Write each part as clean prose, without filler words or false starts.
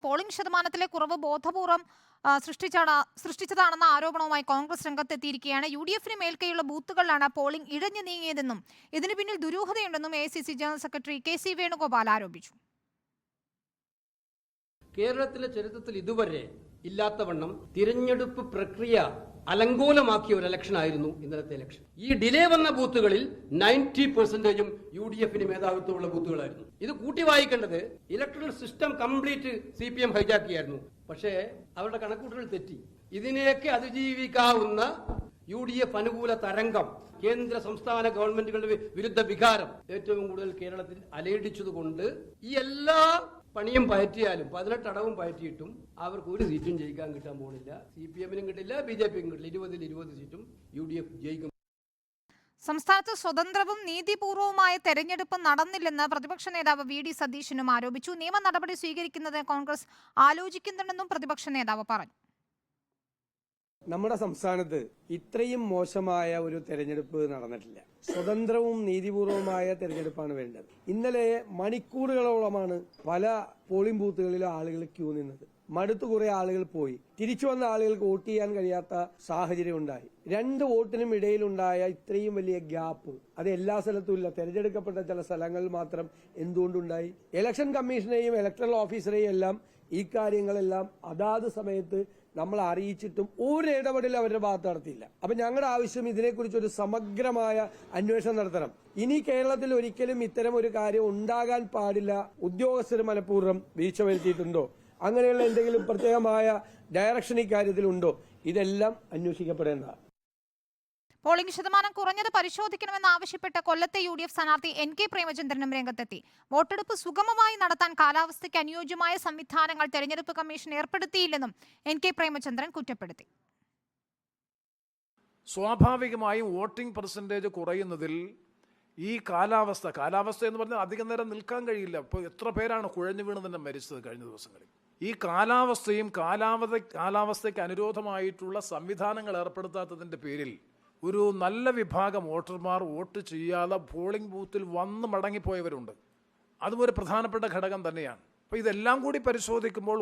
Polling ശതമാനത്തിലെ കുറവ് ബോധപൂർവം സൃഷ്ടിച്ചതാണെന്ന ആരോപണവുമായി കോൺഗ്രസ് രംഗത്തെത്തിയിരിക്കുകയാണ്. UDF-ന് മേൽക്കൈയുള്ള ബൂത്തുകളിലാണ് പോളിംഗ് ഇഴഞ്ഞു നീങ്ങിയതെന്നും ഇതിനു പിന്നിൽ ദുരൂഹതയുണ്ടെന്നും AICC general secretary KC Venugopal ആരോപിച്ചു. കേരളത്തിലെ ചരിത്രത്തിൽ ഇതുവരെ ഇല്ലാത്തവണ്ണം തിരഞ്ഞെടുപ്പ് പ്രക്രിയ അലങ്കോലമാക്കിയ ഒരു ഇലക്ഷൻ ആയിരുന്നു ഇന്നലത്തെ ഇലക്ഷൻ. ഈ ഡിലേ വന്ന ബൂത്തുകളിൽ 90% UDF-ന് മേധാവിത്വമുള്ള ബൂത്തുകളായിരുന്നു. ഇത് കൂട്ടി വായിക്കേണ്ടത് ഇലക്ട്രൽ സിസ്റ്റം കംപ്ലീറ്റ് CPM ഹൈജാക്കിയായിരുന്നു. പക്ഷേ അവരുടെ കണക്കൂട്ടൽ തെറ്റി. ഇതിനെയൊക്കെ അതിജീവിക്കാവുന്ന UDF അനുകൂല തരംഗം, കേന്ദ്ര സംസ്ഥാന ഗവൺമെന്റുകളുടെ വിരുദ്ധ വികാരം ഏറ്റവും കൂടുതൽ കേരളത്തിൽ അലയടിച്ചതുകൊണ്ട് ഈ എല്ലാ പണിയും പയറ്റിയാലും 18 അടവും പയറ്റിയിട്ടും അവർക്ക് ഒരു സീറ്റും ജയിക്കാൻ കിട്ടാൻ പോകുന്നില്ല. CPM-നും കിട്ടില്ല, BJP-ക്കും കിട്ടില്ല. 20 സീറ്റും UDF ജയിക്കും. സംസ്ഥാനത്ത് സ്വതന്ത്രവും നീതിപൂർവവുമായ തെരഞ്ഞെടുപ്പ് നടന്നില്ലെന്ന് പ്രതിപക്ഷ നേതാവ് VD സതീശനും ആരോപിച്ചു. നിയമ നടപടി സ്വീകരിക്കുന്നത് കോൺഗ്രസ് ആലോചിക്കുന്നുണ്ടെന്നും പ്രതിപക്ഷ നേതാവ് പറഞ്ഞു. നമ്മുടെ സംസ്ഥാനത്ത് ഇത്രയും മോശമായ ഒരു തെരഞ്ഞെടുപ്പ് നടന്നിട്ടില്ല. സ്വതന്ത്രവും നീതിപൂർവമായ തെരഞ്ഞെടുപ്പാണ് വേണ്ടത്. ഇന്നലെ മണിക്കൂറുകളോളമാണ് പല പോളിംഗ് ബൂത്തുകളിലും ആളുകൾ ക്യൂ നിന്നത്. മടുത്തു കുറെ ആളുകൾ പോയി. തിരിച്ചു വന്ന ആളുകൾക്ക് വോട്ട് ചെയ്യാൻ കഴിയാത്ത സാഹചര്യം ഉണ്ടായി. 2 വോട്ടിനും ഇടയിലുണ്ടായ ഇത്രയും വലിയ ഗ്യാപ്പ് അത് എല്ലാ സ്ഥലത്തും ഇല്ല. തെരഞ്ഞെടുക്കപ്പെട്ട ചില സ്ഥലങ്ങളിൽ മാത്രം എന്തുകൊണ്ടുണ്ടായി? ഇലക്ഷൻ കമ്മീഷനെയും ഇലക്ടറൽ ഓഫീസറെയും എല്ലാം ഈ കാര്യങ്ങളെല്ലാം അതാത് സമയത്ത് നമ്മൾ അറിയിച്ചിട്ടും ഒരു ഇടപെടൽ അവരുടെ ഭാഗത്ത് നടത്തിയില്ല. അപ്പൊ ഞങ്ങളുടെ ആവശ്യം ഇതിനെക്കുറിച്ച് ഒരു സമഗ്രമായ അന്വേഷണം നടത്തണം. ഇനി കേരളത്തിൽ ഒരിക്കലും ഇത്തരം ഒരു കാര്യം ഉണ്ടാകാൻ പാടില്ല. ഉദ്യോഗസ്ഥർ മനഃപൂർവ്വം വീഴ്ച വരുത്തിയിട്ടുണ്ടോ, അങ്ങനെയുള്ള എന്തെങ്കിലും പ്രത്യേകമായ ഡയറക്ഷൻ ഈ കാര്യത്തിലുണ്ടോ, ഇതെല്ലാം അന്വേഷിക്കപ്പെടേണ്ടതാണ്. പോളിംഗ് ശതമാനം കുറഞ്ഞത് പരിശോധിക്കണമെന്നാവശ്യപ്പെട്ട് കൊല്ലത്തെ UDF സ്ഥാനാർത്ഥി NK പ്രേമചന്ദ്രനും രംഗത്തെത്തി. വോട്ടെടുപ്പ് സുഗമമായി നടത്താൻ കാലാവസ്ഥയ്ക്ക് അനുയോജ്യമായ സംവിധാനങ്ങൾ തെരഞ്ഞെടുപ്പ് കമ്മീഷൻ ഏർപ്പെടുത്തിയില്ലെന്നും NK പ്രേമചന്ദ്രൻ കുറ്റപ്പെടുത്തി. സ്വാഭാവികമായും വോട്ടിംഗ് പെർസെൻറ്റേജ് കുറയുന്നതിൽ ഈ കാലാവസ്ഥ എന്ന് പറഞ്ഞാൽ അധികം നേരം നിൽക്കാൻ കഴിയില്ല. ഇപ്പോൾ എത്ര പേരാണ് കുഴഞ്ഞു വീണ് തന്നെ മരിച്ചത് കഴിഞ്ഞ ദിവസങ്ങളിൽ. ഈ കാലാവസ്ഥയും കാലാവസ്ഥയ്ക്ക് അനുരോധമായിട്ടുള്ള സംവിധാനങ്ങൾ ഏർപ്പെടുത്താത്തതിൻ്റെ പേരിൽ ഒരു നല്ല വിഭാഗം വോട്ടർമാർ വോട്ട് ചെയ്യാതെ പോളിംഗ് ബൂത്തിൽ വന്ന് മടങ്ങിപ്പോയവരുണ്ട്. അതും ഒരു പ്രധാനപ്പെട്ട ഘടകം തന്നെയാണ്. അപ്പോൾ ഇതെല്ലാം കൂടി പരിശോധിക്കുമ്പോൾ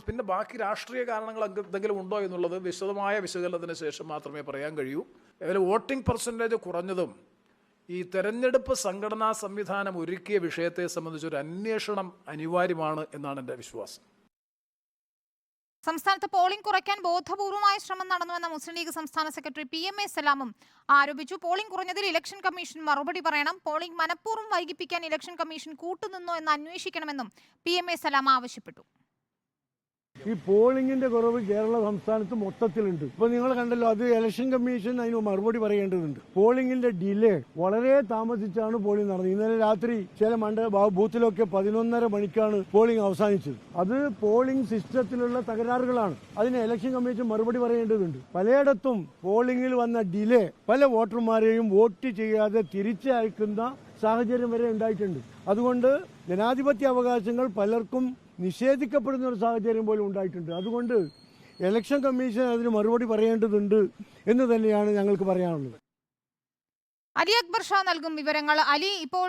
പിന്നെ ബാക്കി രാഷ്ട്രീയ കാരണങ്ങൾ എന്തെങ്കിലും ഉണ്ടോ എന്നുള്ളത് വിശദമായ വിശകലനത്തിന് ശേഷം മാത്രമേ പറയാൻ കഴിയൂ. അതുപോലെ വോട്ടിംഗ് പെർസെൻറ്റേജ് കുറഞ്ഞതും ഈ തെരഞ്ഞെടുപ്പ് സംഘടനാ സംവിധാനം ഒരുക്കിയ വിഷയത്തെ സംബന്ധിച്ചൊരു അന്വേഷണം അനിവാര്യമാണ് എന്നാണ് എൻ്റെ വിശ്വാസം. സംസ്ഥാനത്ത് പോളിംഗ് കുറയ്ക്കാൻ ബോധപൂർവമായ ശ്രമം നടന്നുവെന്ന മുസ്ലിം ലീഗ് സംസ്ഥാന സെക്രട്ടറി PMA സലാമും ആരോപിച്ചു. പോളിംഗ് കുറഞ്ഞതിൽ ഇലക്ഷൻ കമ്മീഷൻ മറുപടി പറയണം. പോളിംഗ് മനഃപൂർവ്വം വൈകിപ്പിക്കാൻ ഇലക്ഷൻ കമ്മീഷൻ കൂട്ടുനിന്നോ എന്ന് അന്വേഷിക്കണമെന്നും PMA സലാം ആവശ്യപ്പെട്ടു. ഈ പോളിംഗിന്റെ കുറവ് കേരള സംസ്ഥാനത്ത് മൊത്തത്തിലുണ്ട്. ഇപ്പൊ നിങ്ങൾ കണ്ടല്ലോ, അത് ഇലക്ഷൻ കമ്മീഷൻ അതിന് മറുപടി പറയേണ്ടതുണ്ട്. പോളിംഗിന്റെ ഡിലേ വളരെ താമസിച്ചാണ് പോളിംഗ് നടന്നത്. ഇന്നലെ രാത്രി ചില ബൂത്തിലൊക്കെ 11:30 മണിക്കാണ് പോളിംഗ് അവസാനിച്ചത്. അത് പോളിംഗ് സിസ്റ്റത്തിലുള്ള തകരാറുകളാണ്. അതിന് ഇലക്ഷൻ കമ്മീഷൻ മറുപടി പറയേണ്ടതുണ്ട്. പലയിടത്തും പോളിംഗിൽ വന്ന ഡിലേ പല വോട്ടർമാരെയും വോട്ട് ചെയ്യാതെ തിരിച്ചയക്കുന്ന സാഹചര്യം വരെ ഉണ്ടായിട്ടുണ്ട്. അതുകൊണ്ട് ജനാധിപത്യ അവകാശങ്ങൾ പലർക്കും നിഷേധിക്കപ്പെടുന്ന ഒരു സാഹചര്യം പോലും ഉണ്ടായിട്ടുണ്ട്. അതുകൊണ്ട് ഇലക്ഷൻ കമ്മീഷൻ അതിന് മറുപടി പറയേണ്ടതുണ്ട് എന്ന് തന്നെയാണ് ഞങ്ങൾക്ക് പറയാനുള്ളത്. അലി അക്ബർ ഷാ നൽകും വിവരങ്ങൾ. അലി, ഇപ്പോൾ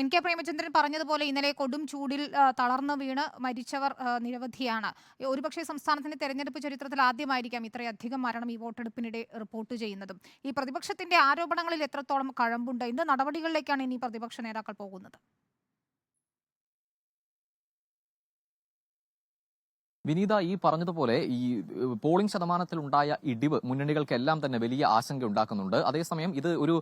NK പ്രേമചന്ദ്രൻ പറഞ്ഞതുപോലെ ഇന്നലെ കൊടും ചൂടിൽ തളർന്നു വീണ് മരിച്ചവർ നിരവധിയാണ്. ഒരുപക്ഷെ സംസ്ഥാനത്തിന്റെ തെരഞ്ഞെടുപ്പ് ചരിത്രത്തിൽ ആദ്യമായിരിക്കാം ഇത്രയധികം മരണം ഈ വോട്ടെടുപ്പിനിടെ റിപ്പോർട്ട് ചെയ്യുന്നതും. ഈ പ്രതിപക്ഷത്തിന്റെ ആരോപണങ്ങളിൽ എത്രത്തോളം കഴമ്പുണ്ട്? എന്ത് നടപടികളിലേക്കാണ് ഇനി പ്രതിപക്ഷ നേതാക്കൾ പോകുന്നത്? വിനീത, ഈ പറഞ്ഞതുപോലെ ഈ പോളിംഗ് ശതമാനത്തിൽ ഉണ്ടായ ഇടിവ് മുന്നണികൾക്കെല്ലാം തന്നെ വലിയ ആശങ്ക ഉണ്ടാക്കുന്നുണ്ട്. അതേസമയം ഇത് ഒരു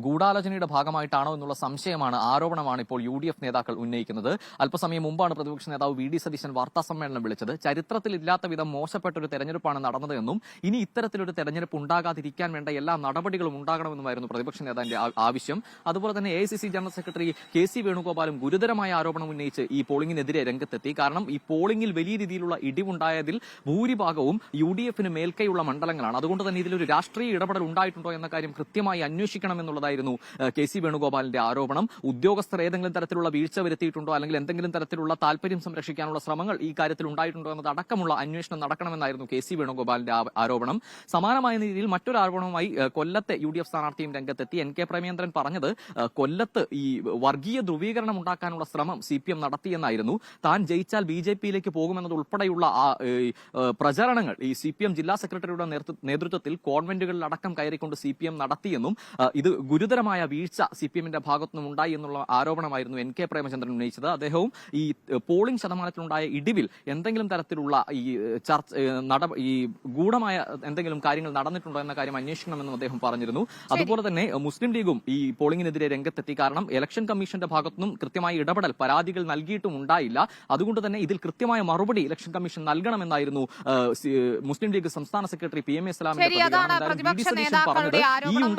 ഗൂഢാലോചനയുടെ ഭാഗമായിട്ടാണോ എന്നുള്ള സംശയമാണ്, ആരോപണമാണ് ഇപ്പോൾ UDF നേതാക്കൾ ഉന്നയിക്കുന്നത്. അല്പസമയം മുമ്പാണ് പ്രതിപക്ഷ നേതാവ് VD സതീശൻ വാർത്താ സമ്മേളനം വിളിച്ചത്. ചരിത്രത്തിൽ ഇല്ലാത്ത വിധം മോശപ്പെട്ട ഒരു തെരഞ്ഞെടുപ്പാണ് നടന്നതെന്നും ഇനി ഇത്തരത്തിലൊരു തെരഞ്ഞെടുപ്പ് ഉണ്ടാകാതിരിക്കാൻ വേണ്ട എല്ലാ നടപടികളും ഉണ്ടാകണമെന്നുമായിരുന്നു പ്രതിപക്ഷ നേതാവിന്റെ ആവശ്യം. അതുപോലെ തന്നെ AICC ജനറൽ സെക്രട്ടറി KC വേണുഗോപാലും ഗുരുതരമായ ആരോപണം ഉന്നയിച്ച് ഈ പോളിംഗിനെതിരെ രംഗത്തെത്തി. കാരണം ഈ പോളിംഗിൽ വലിയ രീതിയിലുള്ള ഇടിവുണ്ടായതിൽ ഭൂരിഭാഗവും UDF-ന് മേൽക്കൈയുള്ള മണ്ഡലങ്ങളാണ്. അതുകൊണ്ട് തന്നെ ഇതിലൊരു രാഷ്ട്രീയ ഇടപെടൽ ഉണ്ടായിട്ടുണ്ടോ എന്ന കാര്യം കൃത്യമായി അന്വേഷിക്കണമെന്നുള്ളതായിരുന്നു KC വേണുഗോപാലിന്റെ ആരോപണം. ഉദ്യോഗസ്ഥർ ഏതെങ്കിലും തരത്തിലുള്ള വീഴ്ച വരുത്തിയിട്ടുണ്ടോ അല്ലെങ്കിൽ എന്തെങ്കിലും തരത്തിലുള്ള താല്പര്യം സംരക്ഷിക്കാനുള്ള ശ്രമങ്ങൾ ഈ കാര്യത്തിൽ ഉണ്ടായിട്ടുണ്ടോ എന്നതടക്കമുള്ള അന്വേഷണം നടക്കണമെന്നായിരുന്നു KC വേണുഗോപാലിന്റെ ആരോപണം. സമാനമായ രീതിയിൽ മറ്റൊരു ആരോപണവുമായി കൊല്ലത്തെ UDF സ്ഥാനാർത്ഥിയും രംഗത്തെത്തി. NK പ്രേമചന്ദ്രൻ പറഞ്ഞത് കൊല്ലത്ത് ഈ വർഗീയ ധ്രുവീകരണം ഉണ്ടാക്കാനുള്ള ശ്രമം CPM നടത്തിയെന്നായിരുന്നു. താൻ ജയിച്ചാൽ BJP-യിലേക്ക് പോകുമെന്നത് ഉൾപ്പെടെയുള്ള പ്രചരണങ്ങൾ ഈ CPM ജില്ലാ സെക്രട്ടറിയുടെ നേതൃത്വത്തിൽ കോൺവെന്റുകളിൽ അടക്കം കയറിക്കൊണ്ട് CPM നടത്തിയെന്നും ഇത് ഗുരുതരമായ വീഴ്ച CPM-ന്റെ ഭാഗത്തുനിന്നും ഉണ്ടായി എന്നുള്ള ആരോപണമായിരുന്നു NK പ്രേമചന്ദ്രൻ ഉന്നയിച്ചത്. അദ്ദേഹവും ഈ പോളിംഗ് ശതമാനത്തിലുണ്ടായ ഇടിവിൽ എന്തെങ്കിലും തരത്തിലുള്ള ഈ ഗൂഢമായ എന്തെങ്കിലും കാര്യങ്ങൾ നടന്നിട്ടുണ്ടോ എന്ന കാര്യം അന്വേഷിക്കണമെന്നും അദ്ദേഹം പറഞ്ഞിരുന്നു. അതുപോലെ തന്നെ മുസ്ലിം ലീഗും ഈ പോളിംഗിനെതിരെ രംഗത്തെത്തി. കാരണം ഇലക്ഷൻ കമ്മീഷന്റെ ഭാഗത്തുനിന്നും കൃത്യമായ ഇടപെടൽ പരാതികൾ നൽകിയിട്ടും ഉണ്ടായില്ല. അതുകൊണ്ട് തന്നെ ഇതിൽ കൃത്യമായ മറുപടി ഇലക്ഷൻ കമ്മീഷൻ നൽകണമെന്നായിരുന്നു മുസ്ലിം ലീഗ് സംസ്ഥാന സെക്രട്ടറി PMA സലാമിന്റെ പ്രതികരണം. പ്രതിപക്ഷ നേതാക്കളുടെ ആരോപണം